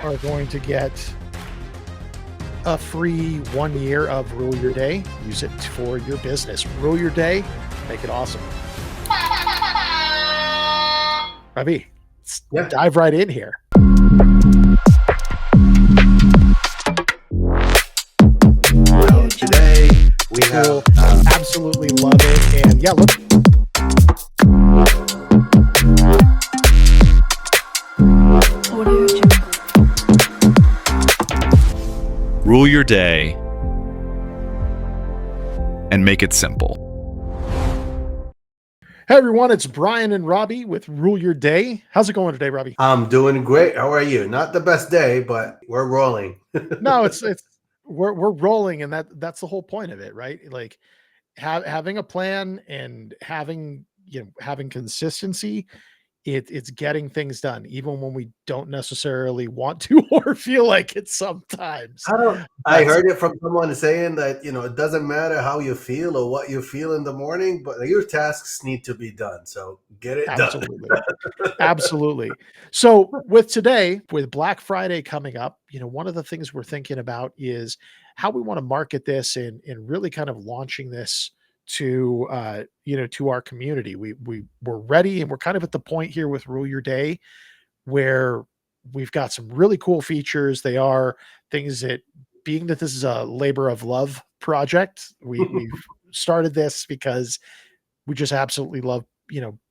are going to get a free 1 year of Rule Your Day. Use it for your business. Rule your day, make it awesome. Ravi, let's dive right in here. Today we have absolutely love it. And yeah, look. Rule your day and make it simple. Hey everyone, it's Brian and Robbie with Rule Your Day. How's it going today, Robbie? I'm doing great. How are you? Not the best day, but we're rolling. No, we're rolling, and that's the whole point of it, right? Like having a plan and having consistency. It's getting things done, even when we don't necessarily want to or feel like it sometimes. I heard it from someone saying that, it doesn't matter how you feel or what you feel in the morning, but your tasks need to be done. So get it done. Absolutely. So with today, with Black Friday coming up, one of the things we're thinking about is how we want to market this and really kind of launching this to to our community. We're ready, and we're kind of at the point here with Rule Your Day where we've got some really cool features. They are things that, being that this is a labor of love project, we've started this because we just absolutely love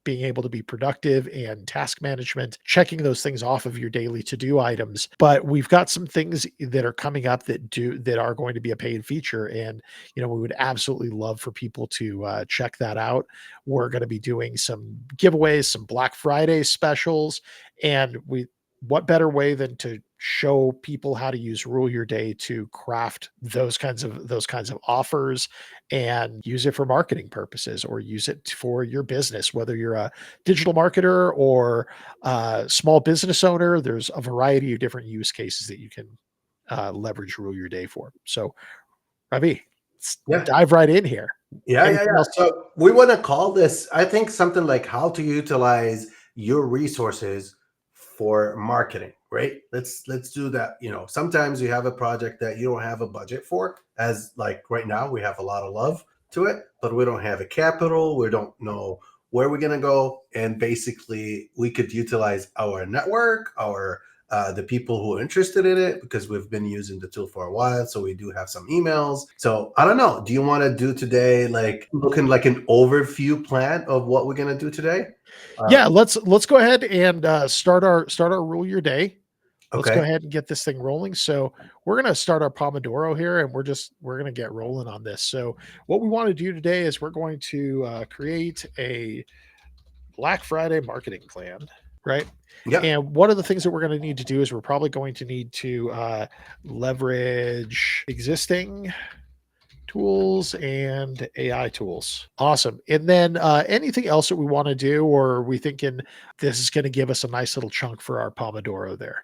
being able to be productive and task management, checking those things off of your daily to-do items. But we've got some things that are coming up that are going to be a paid feature. And, we would absolutely love for people to check that out. We're going to be doing some giveaways, some Black Friday specials, and what better way than to show people how to use Rule Your Day to craft those kinds of offers and use it for marketing purposes, or use it for your business, whether you're a digital marketer or a small business owner. There's a variety of different use cases that you can leverage Rule Your Day for. So, Ravi, let's dive right in here. Yeah. So we want to call this, I think, something like how to utilize your resources for marketing, right? Let's do that. Sometimes you have a project that you don't have a budget for, as like right now we have a lot of love to it, but we don't have a capital. We don't know where we're going to go. And basically we could utilize our network, the people who are interested in it, because we've been using the tool for a while. So we do have some emails. So I don't know. Do you want to do today, like looking like an overview plan of what we're going to do today? Yeah, let's go ahead and start our Rule Your Day. Let's Okay. go ahead and get this thing rolling. So we're going to start our Pomodoro here, and we're going to get rolling on this. So what we want to do today is we're going to create a Black Friday marketing plan, right? Yeah. And one of the things that we're going to need to do is we're probably going to need to leverage existing tools and AI tools. Awesome. And then anything else that we want to do, or are we thinking this is going to give us a nice little chunk for our Pomodoro there?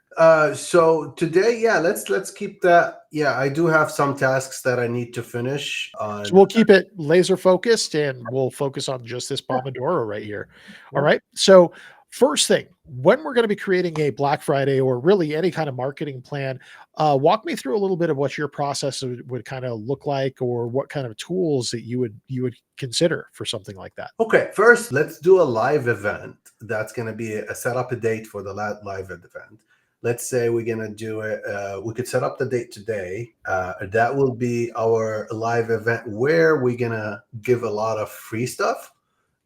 So today, let's keep that. Yeah, I do have some tasks that I need to finish. So we'll keep it laser focused, and we'll focus on just this Pomodoro right here. All right. So first thing, when we're going to be creating a Black Friday or really any kind of marketing plan, walk me through a little bit of what your process would kind of look like, or what kind of tools that you would consider for something like that. Okay, first let's do a live event. That's going to be set up a date for the live event. Let's say we're going to do it. We could set up the date today. That will be our live event where we're going to give a lot of free stuff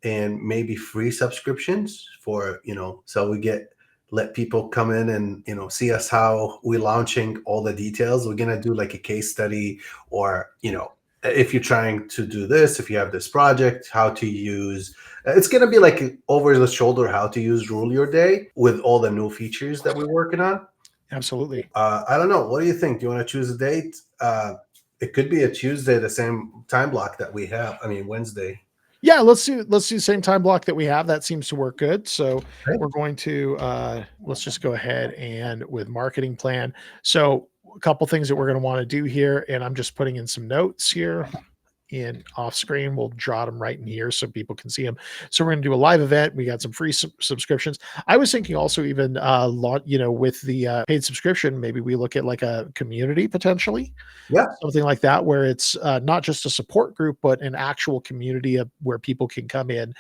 and maybe free subscriptions for, so we let people come in and, see us how we're launching all the details. We're going to do like a case study, or, if you're trying to do this, if you have this project, how to use, it's going to be like over the shoulder, how to use Rule Your Day with all the new features that we're working on. Absolutely. I don't know. What do you think? Do you want to choose a date? It could be a Tuesday, the same time block that we have. I mean, Wednesday. Yeah, let's do the same time block that we have. That seems to work good. So we're going to let's just go ahead and with marketing plan. So a couple things that we're going to want to do here, and I'm just putting in some notes here. in off screen. We'll jot them right in here so people can see them. So we're going to do a live event. We got some free subscriptions. I was thinking also even, with the paid subscription, maybe we look at like a community potentially. Yeah. Something like that, where it's not just a support group, but an actual community of where people can come in,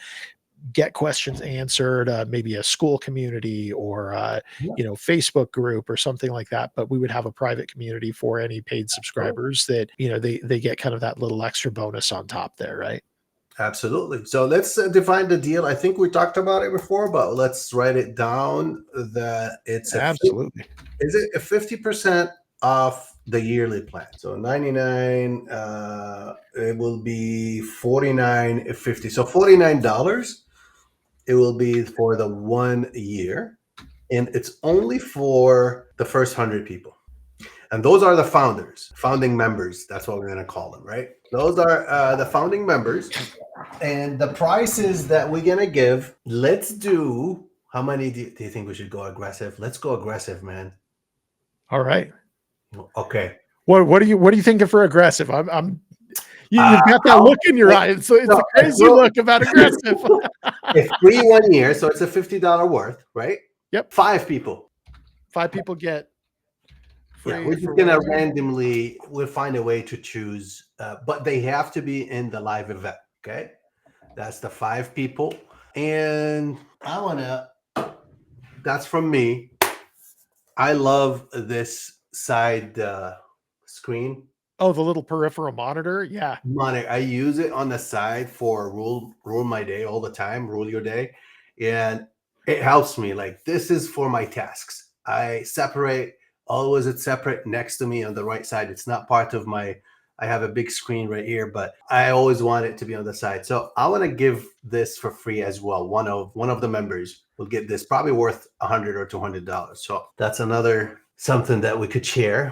get questions answered, maybe a school community or Facebook group or something like that. But we would have a private community for any paid subscribers that they get kind of that little extra bonus on top there, right? Absolutely. So let's define the deal. I think we talked about it before, but let's write it down. That it's Absolutely. Is it a 50% off the yearly plan? So 99, it will be 49.50. So $49. It will be for the 1 year, and it's only for the first 100 people. And those are the founding members. That's what we're going to call them, right? Those are the founding members. And the prices that we're going to give, let's do, how many do you think we should go aggressive? Let's go aggressive, man. All right. Okay. What are you thinking for aggressive? You've got that look in your eye. It's a crazy look about aggressive. It's free 1 year, so it's a $50 worth, right? Yep. 5 people. 5 people get free. Yeah, we're just gonna randomly, we'll find a way to choose, but they have to be in the live event. Okay, that's the 5 people, and that's from me. I love this side screen. Oh, the little peripheral monitor. Yeah. I use it on the side for rule my day all the time, rule your day. And it helps me. Like, this is for my tasks. I separate, always it's separate next to me on the right side. It's not part of I have a big screen right here, but I always want it to be on the side. So I want to give this for free as well. One of the members will get this, probably worth $100 or $200. So that's another something that we could share.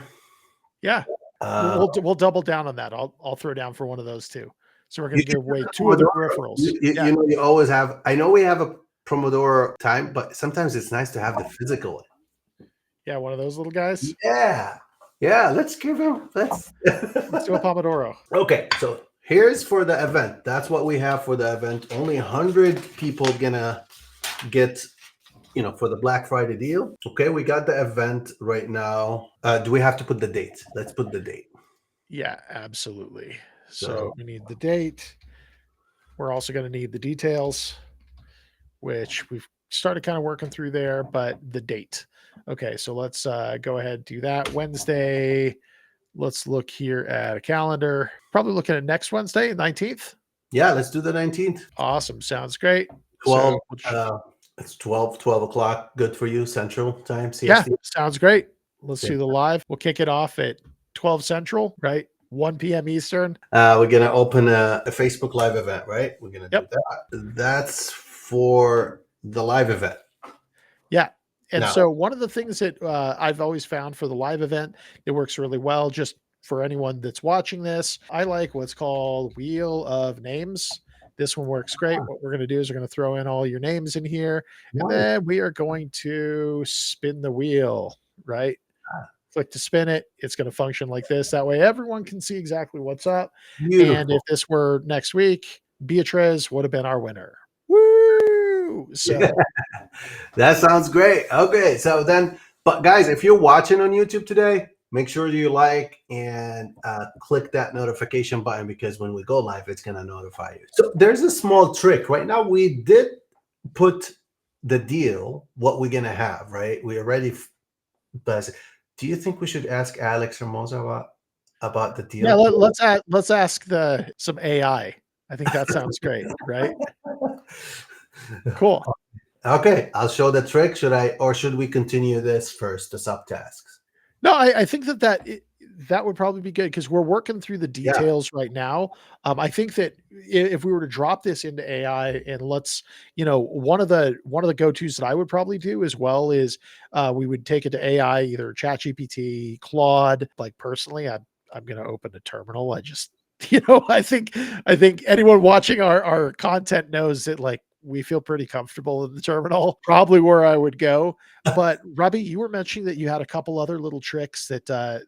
Yeah. We'll double down on that. I'll throw down for one of those too. So we're going to give away 2 of the peripherals. You always have. I know we have a Pomodoro time, but sometimes it's nice to have the physical one. Yeah, one of those little guys. Yeah. Let's give him. Let's do a Pomodoro. Okay, so here's for the event. That's what we have for the event. Only 100 people gonna get. For the Black Friday deal. Okay, we got the event right now. Do we have to put the date? Let's put the date. Yeah, absolutely. So we need the date. We're also going to need the details, which we've started kind of working through there, but the date. Okay, so let's go ahead and do that. Wednesday. Let's look here at a calendar. Probably looking at next Wednesday, 19th. Yeah, let's do the 19th. Awesome. Sounds great. 12. It's 12 o'clock. Good for you, Central Time. CST. Yeah, sounds great. Let's do the live. We'll kick it off at 12 Central, right? 1 p.m. Eastern. We're going to open a Facebook Live event, right? We're going to do that. That's for the live event. Yeah. And so one of the things that I've always found for the live event, it works really well. Just for anyone that's watching this, I like what's called Wheel of Names. This one works great. What we're going to do is we're going to throw in all your names in here, and then we are going to spin the wheel, right? Click to spin it. It's going to function like this. That way everyone can see exactly what's up. Beautiful. And if this were next week, Beatriz would have been our winner. Woo! So that sounds great. Okay. So then, but guys, if you're watching on YouTube today, make sure you like and click that notification button, because when we go live, it's going to notify you. So there's a small trick. Right now, we did put the deal, what we're going to have, right? We already, but do you think we should ask Alex or Moza about the deal? Yeah, let's ask some AI. I think that sounds great, right? Cool. Okay, I'll show the trick. Should we continue this first, the subtasks? No, I think that would probably be good, because we're working through the details right now. I think that if we were to drop this into AI, and let's, one of the go-tos that I would probably do as well is we would take it to AI, either ChatGPT, Claude. Like, personally, I'm going to open a terminal. I just, I think anyone watching our content knows that, like, we feel pretty comfortable in the terminal, probably where I would go. But Robbie, you were mentioning that you had a couple other little tricks that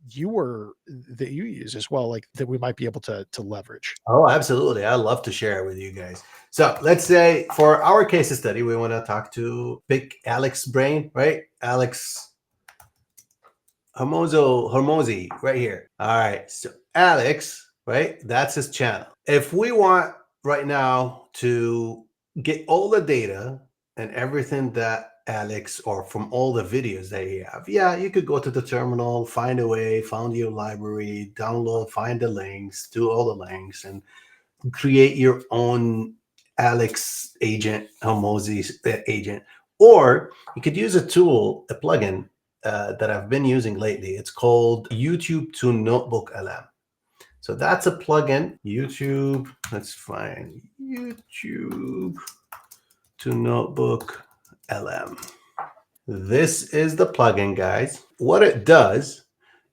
that you use as well, like that we might be able to leverage? Oh, absolutely. I'd love to share it with you guys. So let's say for our case study, we want to pick Alex brain, right? Alex Hormozi right here. All right. So Alex, right? That's his channel. If we want right now to get all the data and everything that Alex, or from all the videos that you have, yeah, you could go to the terminal, find a way, find your library, download, find the links, do all the links, and create your own Alex agent, Hormozi agent. Or you could use a tool, a plugin that I've been using lately. It's called YouTube to NotebookLM. So that's a plugin. YouTube, let's find YouTube to NotebookLM. This is the plugin, guys. What it does,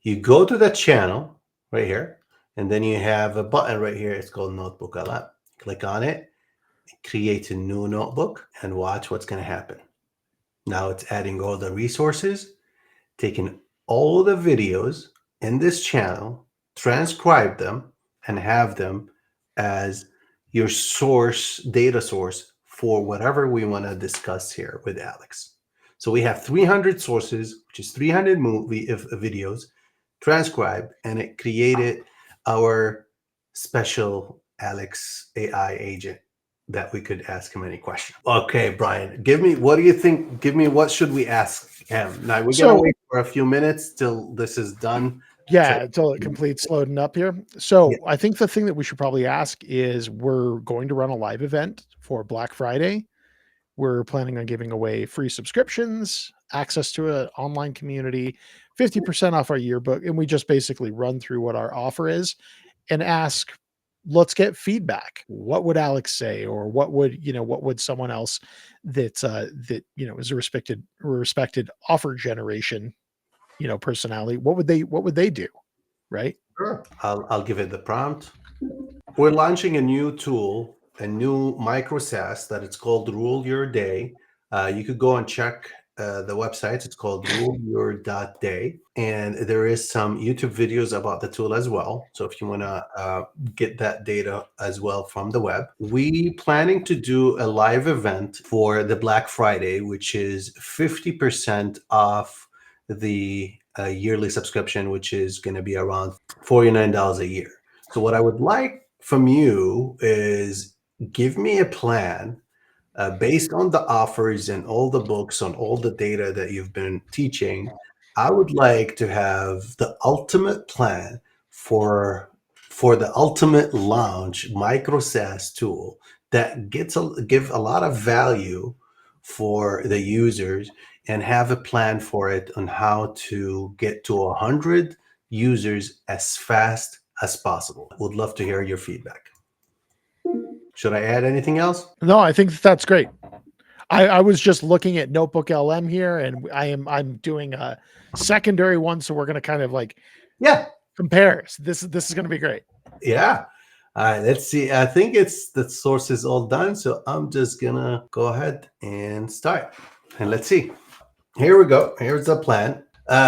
you go to the channel right here, and then you have a button right here. It's called NotebookLM. Click on it, create a new notebook, and watch what's going to happen. Now it's adding all the resources, taking all the videos in this channel, transcribe them, and have them as your data source for whatever we want to discuss here with Alex. So we have 300 sources, which is 300 videos transcribed, and it created our special Alex AI agent that we could ask him any question. Okay, Brian, what do you think? What should we ask him? Now we're going to wait for a few minutes till this is done. Yeah, until it completes loading up here. So I think the thing that we should probably ask is, we're going to run a live event for Black Friday. We're planning on giving away free subscriptions, access to an online community, 50% off our yearbook. And we just basically run through what our offer is and ask, let's get feedback. What would Alex say? Or what would someone else that is a respected offer generation, personality, what would they do? Right. Sure. I'll give it the prompt. We're launching a new tool, a new micro SaaS that it's called Rule Your Day. You could go and check the website. It's called ruleyour.day. And there is some YouTube videos about the tool as well. So if you want to get that data as well from the web, we planning to do a live event for the Black Friday, which is 50% off the yearly subscription, which is going to be around $49 a year. So what I would like from you is give me a plan based on the offers and all the books on all the data that you've been teaching. I would like to have the ultimate plan for the ultimate launch micro SaaS tool that give a lot of value for the users, and have a plan for it on how to get to 100 users as fast as possible. Would love to hear your feedback. Should I add anything else? No, I think that's great. I was just looking at NotebookLM here, and I'm doing a secondary one, so we're going to kind of compare. So this is going to be great. Yeah. All right, let's see. I think the source is all done, so I'm just gonna go ahead and start, and let's see. Here we go. Here's the plan.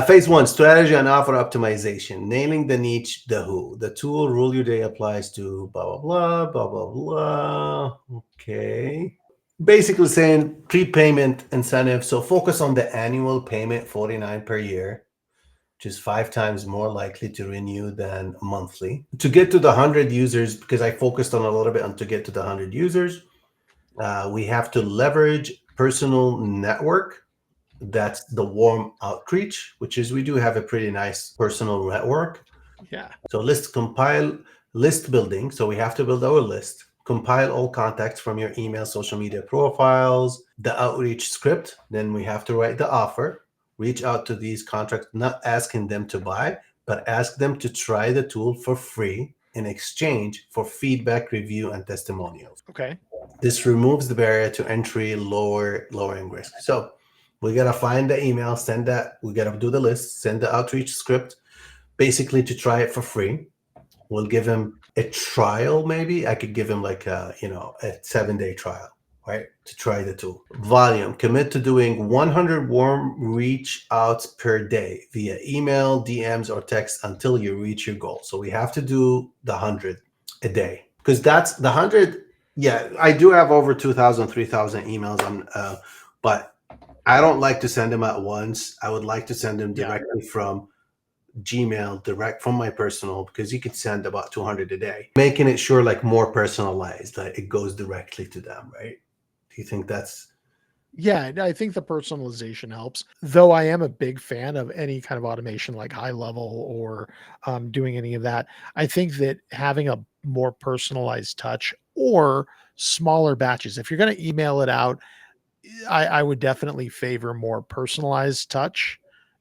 Phase 1, strategy and offer optimization. Nailing the niche, the who. The tool Rule Your Day applies to blah, blah, blah, blah, blah, blah. Okay. Basically saying prepayment incentive. So focus on the annual payment, $49 per year, which is 5 times more likely to renew than monthly. To get to the 100 users, because I focused on a little bit on to get to the 100 users, we have to leverage personal network. That's the warm outreach, which is we do have a pretty nice personal network. Yeah. So list building. So we have to build our list, compile all contacts from your email, social media profiles, the outreach script. Then we have to write the offer, reach out to these contracts, not asking them to buy, but ask them to try the tool for free in exchange for feedback, review, and testimonials. Okay. This removes the barrier to entry, lowering risk. So we got to find the email, send that. We got to do the list, send the outreach script, basically to try it for free. We'll give him a trial. Maybe I could give him like a 7-day trial. right? To try the tool. Volume, commit to doing 100 warm reach outs per day via email, DMs, or text until you reach your goal. So we have to do the 100 a day, because that's the 100. Yeah, I do have over 2,000, 3,000 emails on, but I don't like to send them at once. I would like to send them Yeah. directly from Gmail, direct from my personal, because you could send about 200 a day, making it sure like more personalized, like it goes directly to them, right? Do you think that's Yeah, I think the personalization helps. Though I am a big fan of any kind of automation like high level or doing any of that. I think that having a more personalized touch or smaller batches, if you're going to email it out, I would definitely favor more personalized touch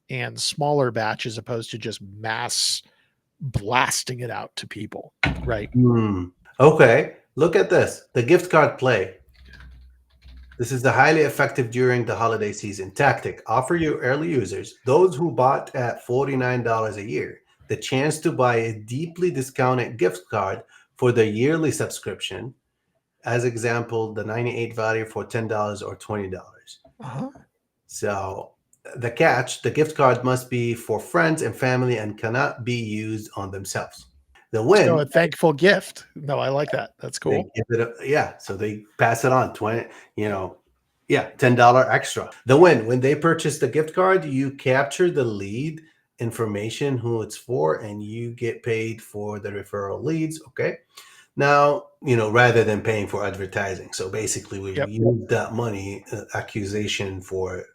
and smaller batch as opposed to just mass blasting it out to people, right? okay? Look at this, the gift card play. This is the highly effective during the holiday season tactic. Offer your early users, those who bought at $49 a year, the chance to buy a deeply discounted gift card for the yearly subscription. As example, the 98 value for $10 or $20. Uh-huh. So the catch, the gift card must be for friends and family and cannot be used on themselves. The So a win, thankful gift. No, I like that. That's they cool. give it a, yeah, so they pass it on 20, yeah, $10 extra. The win, when they purchase the gift card, you capture the lead information, who it's for, and you get paid for the referral leads. Okay. Now, rather than paying for advertising. So basically, we Yep. use that money accusation for,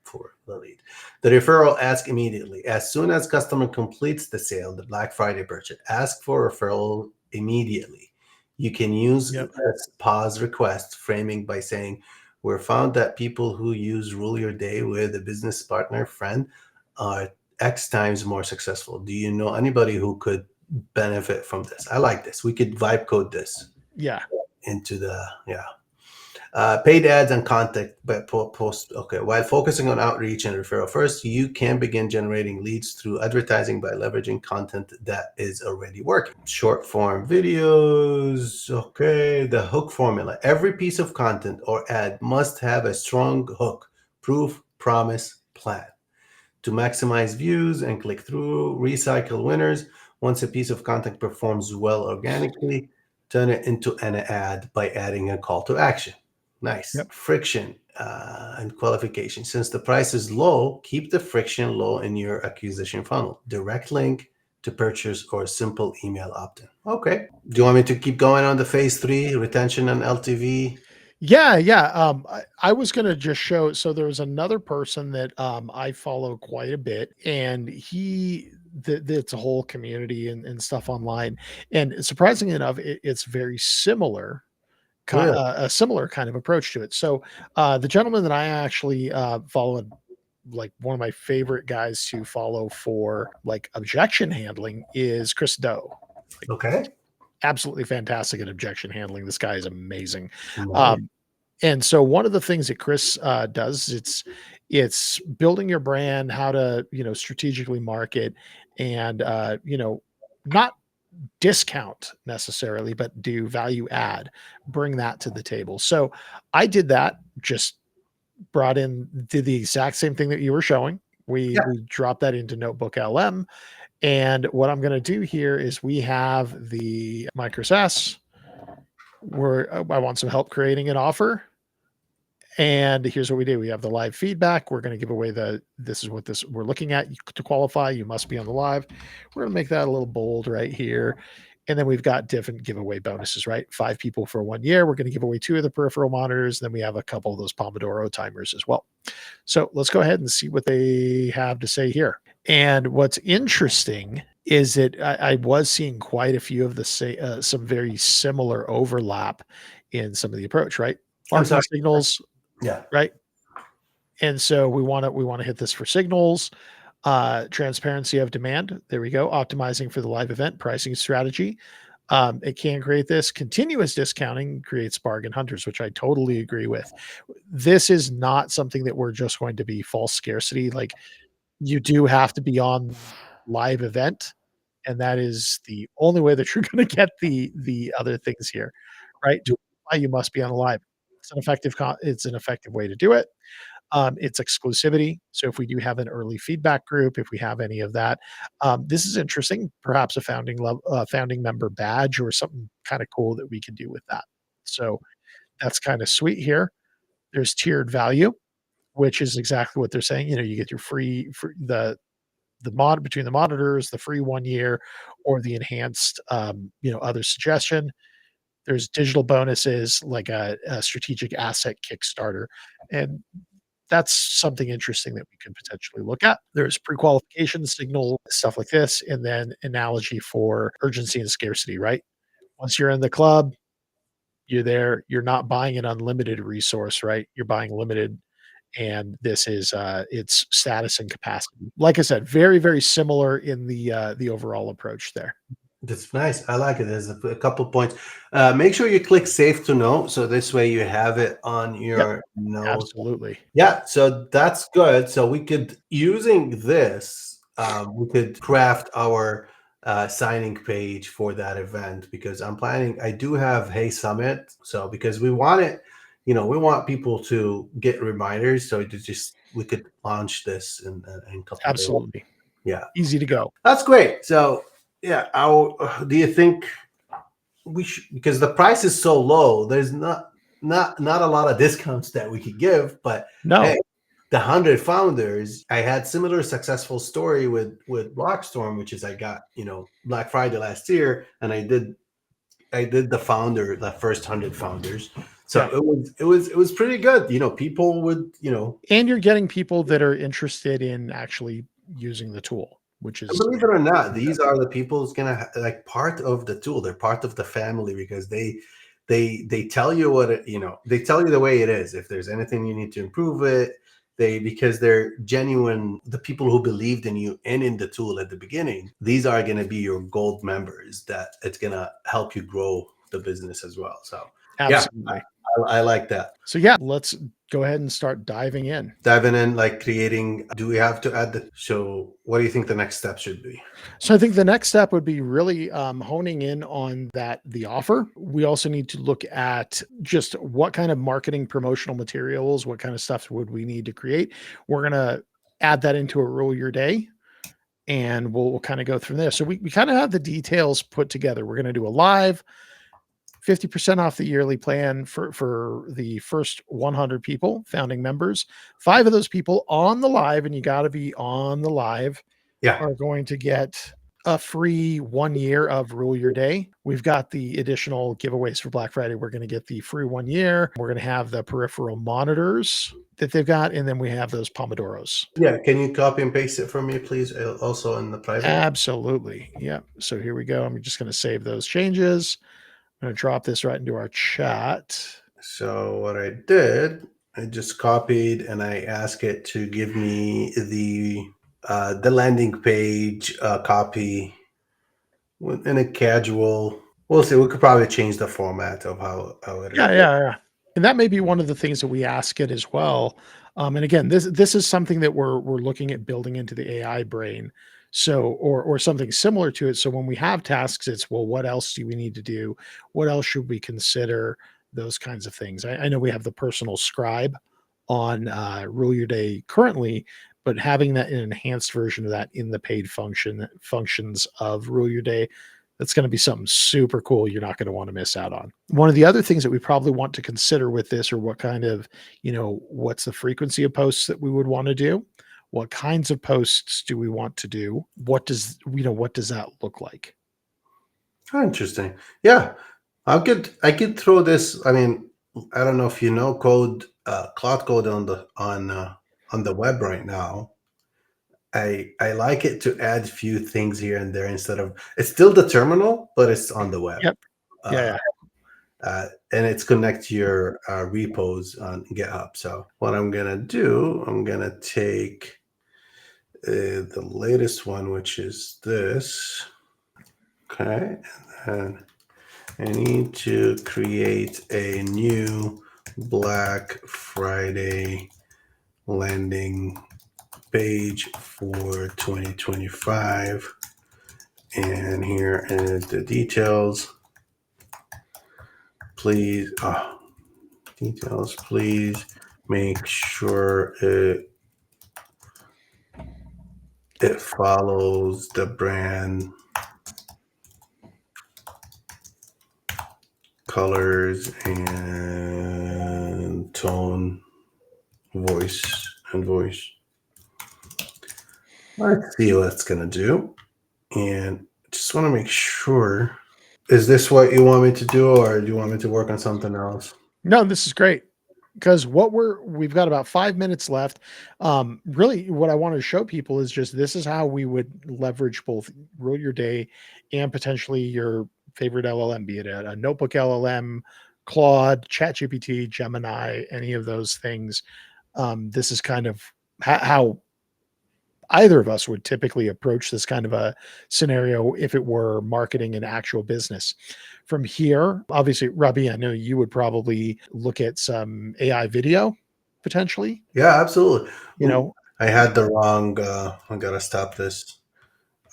for the lead. The referral, ask immediately. As soon as customer completes the sale, the Black Friday purchase, ask for referral immediately. You can use Yep. this pause request framing by saying, we're found that people who use Rule Your Day with a business partner, friend, are X times more successful. Do you know anybody who could benefit from this? I like this. We could vibe code this Yeah. into the paid ads and content, but post. Okay, while focusing on outreach and referral first, you can begin generating leads through advertising by leveraging content that is already working. Short form videos. Okay, the hook formula. Every piece of content or ad must have a strong hook, proof, promise, plan to maximize views and click through, recycle winners. Once a piece of content performs well organically, turn it into an ad by adding a call to action. Nice. Yep. Friction and qualification. Since the price is low, keep the friction low in your acquisition funnel. Direct link to purchase or simple email opt-in. Okay. Do you want me to keep going on the phase 3, retention and LTV? Yeah, yeah. I was gonna just show. So there was another person that I follow quite a bit, and it's a whole community and stuff online. And surprisingly enough, it's very similar, Really? a similar kind of approach to it. So the gentleman that I actually follow, like one of my favorite guys to follow for like objection handling, is Chris Do. Okay. Absolutely fantastic at objection handling. This guy is amazing. Nice. Um, and so one of the things that Chris does, it's building your brand, how to strategically market, and not discount necessarily, but do value add, bring that to the table. So I did that, just did the exact same thing that you were showing. We dropped that into Notebook LM, and what I'm going to do here is we have the Micros S. I want some help creating an offer. And here's what we do. We have the live feedback. We're going to give away this is what we're looking at. To qualify, you must be on the live. We're going to make that a little bold right here. And then we've got different giveaway bonuses, right? 5 people for 1 year. We're going to give away 2 of the peripheral monitors. Then we have a couple of those Pomodoro timers as well. So let's go ahead and see what they have to say here. And what's interesting is that I was seeing quite a few of some very similar overlap in some of the approach, right? Marketing signals, Yeah. right? And so we want to hit this for signals, transparency of demand. There we go. Optimizing for the live event pricing strategy. It can create this. Continuous discounting creates bargain hunters, which I totally agree with. This is not something that we're just going to be false scarcity. Like, you do have to be on live event, and that is the only way that you're going to get the other things here, right? To apply, you must be on live. It's an effective way to do it. It's exclusivity. So if we do have an early feedback group, if we have any of that, this is interesting. Perhaps a founding member badge or something kind of cool that we can do with that. So that's kind of sweet here. There's tiered value, which is exactly what they're saying. You get your free the mod between the monitors, the free 1 year, or the enhanced, other suggestion. There's digital bonuses like a strategic asset Kickstarter, and that's something interesting that we could potentially look at. There's pre-qualification signal, stuff like this, and then analogy for urgency and scarcity, right? Once you're in the club, you're there, you're not buying an unlimited resource, right? You're buying limited, and this is its status and capacity. Like I said, very, very similar in the overall approach there. That's nice. I like it. There's a couple points. Make sure you click save to note. So this way you have it on Yep, your notes. absolutely. Yeah. So that's good. So we could, using this, we could craft our signing page for that event, because I do have HeySummit. So because we want it, we want people to get reminders. So we could launch this in a couple of days. Absolutely. Yeah. Easy to go. That's great. So yeah, do you think we should, because the price is so low, there's not a lot of discounts that we could give, but No. hey, the 100 founders, I had similar successful story with Blockstorm, which is I got, Black Friday last year, and I did the first 100 founders. So Yeah. it was pretty good. People would, And you're getting people that are interested in actually using the tool, which is, believe it or not, these are the people who's gonna like part of the tool. They're part of the family, because they tell you they tell you the way it is. If there's anything you need to improve it, because they're genuine. The people who believed in you and in the tool at the beginning, these are going to be your gold members that it's going to help you grow the business as well. So absolutely. Yeah, I like that. So yeah, let's go ahead and start diving in. Like creating, do we have to add so what do you think the next step should be? So I think the next step would be really honing in on the offer. We also need to look at just what kind of marketing promotional materials, what kind of stuff would we need to create. We're going to add that into a Rule Your Day, and we'll kind of go through there. So we kind of have the details put together. We're going to do a live 50% off the yearly plan for the first 100 people, founding members. 5 of those people on the live, and you got to be on the live, are going to get a free 1 year of Rule Your Day. We've got the additional giveaways for Black Friday. We're going to get the free 1 year. We're going to have the peripheral monitors that they've got, and then we have those Pomodoros. Yeah, can you copy and paste it for me, please? Also in the private. Absolutely. Yeah. So here we go. I'm just going to save those changes. I'm going to drop this right into our chat. So what I did, I just copied and I asked it to give me the landing page copy in a casual. We'll see. We could probably change the format of how it is. Yeah. And that may be one of the things that we ask it as well. And again, this is something that we're looking at building into the AI brain. So, or something similar to it. So when we have tasks, it's, well, what else do we need to do? What else should we consider? Those kinds of things. I know we have the personal scribe on Rule Your Day currently, but having that an enhanced version of that in the paid functions of Rule Your Day, that's going to be something super cool you're not going to want to miss out on. One of the other things that we probably want to consider with this, or what kind of, what's the frequency of posts that we would want to do? What kinds of posts do we want to do? What does that look like? Oh, interesting. Yeah. I could throw this. I mean, I don't know if you know Claude Code on the web right now. I like it to add a few things here and there instead of, it's still the terminal, but it's on the web. Yep. Yeah. And it's connect to your repos on GitHub. So what I'm gonna do, I'm gonna take the latest one, which is this. Okay, and I need to create a new Black Friday landing page for 2025. And here is the details. Please, Details, please make sure it follows the brand colors and tone, voice. Let's see what it's gonna do. And just want to make sure. Is this what you want me to do, or do you want me to work on something else? No, this is great. Because we've got about 5 minutes left. Really, what I want to show people is just this is how we would leverage both Rule Your Day and potentially your favorite LLM, be it a Notebook LLM, Claude, ChatGPT, Gemini, any of those things. This is kind of how either of us would typically approach this kind of a scenario if it were marketing an actual business. From here, obviously, Robbie, I know you would probably look at some AI video potentially. Yeah, absolutely. You know, I had the wrong. I gotta stop this.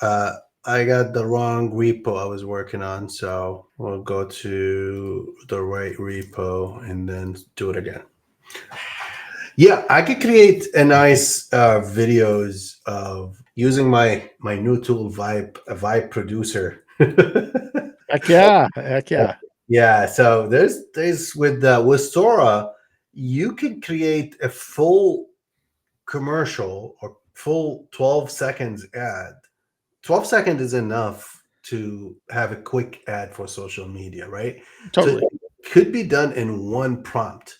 I got the wrong repo I was working on, so we'll go to the right repo and then do it again. Yeah, I could create a nice videos of using my new tool Vibe Producer. heck yeah, heck yeah. Yeah, so there's with Sora, you can create a full commercial or full 12 seconds ad. 12 seconds is enough to have a quick ad for social media, right? Totally. So it could be done in one prompt.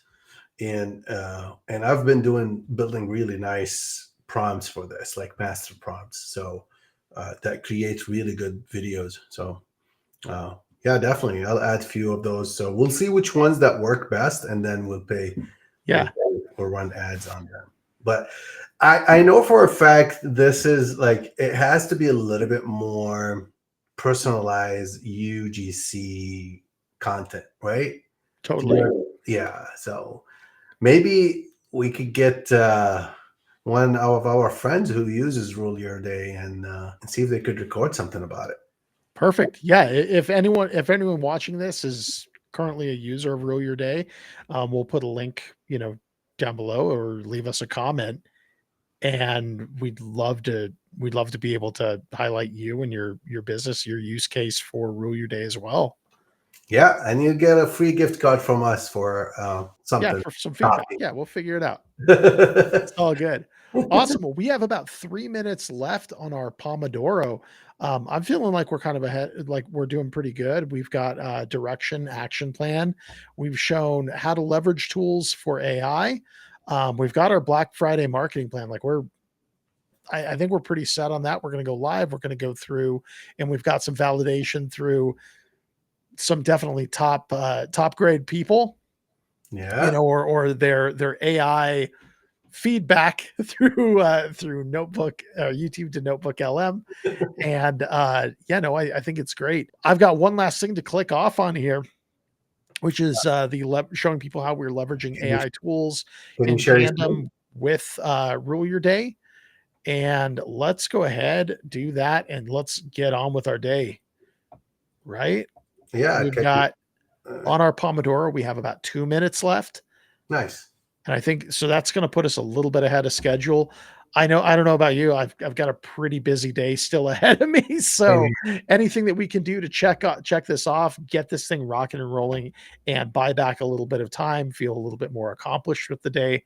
And I've been building really nice prompts for this, like master prompts. So that creates really good videos. So yeah, definitely, I'll add a few of those. So we'll see which ones that work best, and then we'll pay. Yeah. Or run ads on them. But I know for a fact this is like it has to be a little bit more personalized UGC content, right? Totally. Yeah. So maybe we could get one of our friends who uses Rule Your Day and see if they could record something about it. Perfect. Yeah. If anyone watching this is currently a user of Rule Your Day, we'll put a link, down below, or leave us a comment. And we'd love to be able to highlight you and your business, your use case for Rule Your Day as well. Yeah, and you get a free gift card from us for something. Yeah, for some feedback. Yeah, we'll figure it out. Yeah. It's all good. Awesome. Well, we have about 3 minutes left on our Pomodoro. I'm feeling like we're kind of ahead, like we're doing pretty good. We've got direction, action plan. We've shown how to leverage tools for AI. We've got our Black Friday marketing plan. Like I think we're pretty set on that. We're going to go live. We're going to go through, and we've got some validation through some definitely top grade people, Yeah. or their AI feedback through Notebook, YouTube to NotebookLM. And I think it's great. I've got one last thing to click off on here, which is showing people how we're leveraging AI tools in tandem with Rule Your Day. And let's go ahead, do that, and let's get on with our day. Right? Yeah. We've got on our Pomodoro, we have about 2 minutes left. Nice. And I think so that's going to put us a little bit ahead of schedule. I don't know about you. I've got a pretty busy day still ahead of me. So anything that we can do to check this off, get this thing rocking and rolling, and buy back a little bit of time, feel a little bit more accomplished with the day,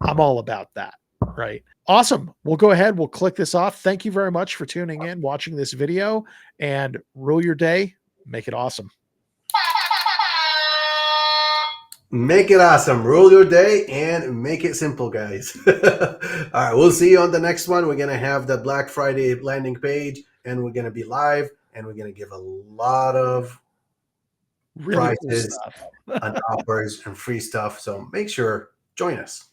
I'm all about that. Right. Awesome. We'll go ahead. We'll click this off. Thank you very much for tuning in, watching this video, and Rule Your Day. Make it awesome. Make it awesome. Rule your day and make it simple, guys. All right. We'll see you on the next one. We're going to have the Black Friday landing page, and we're going to be live, and we're going to give a lot of really prices cool stuff and offers and free stuff. So make sure join us.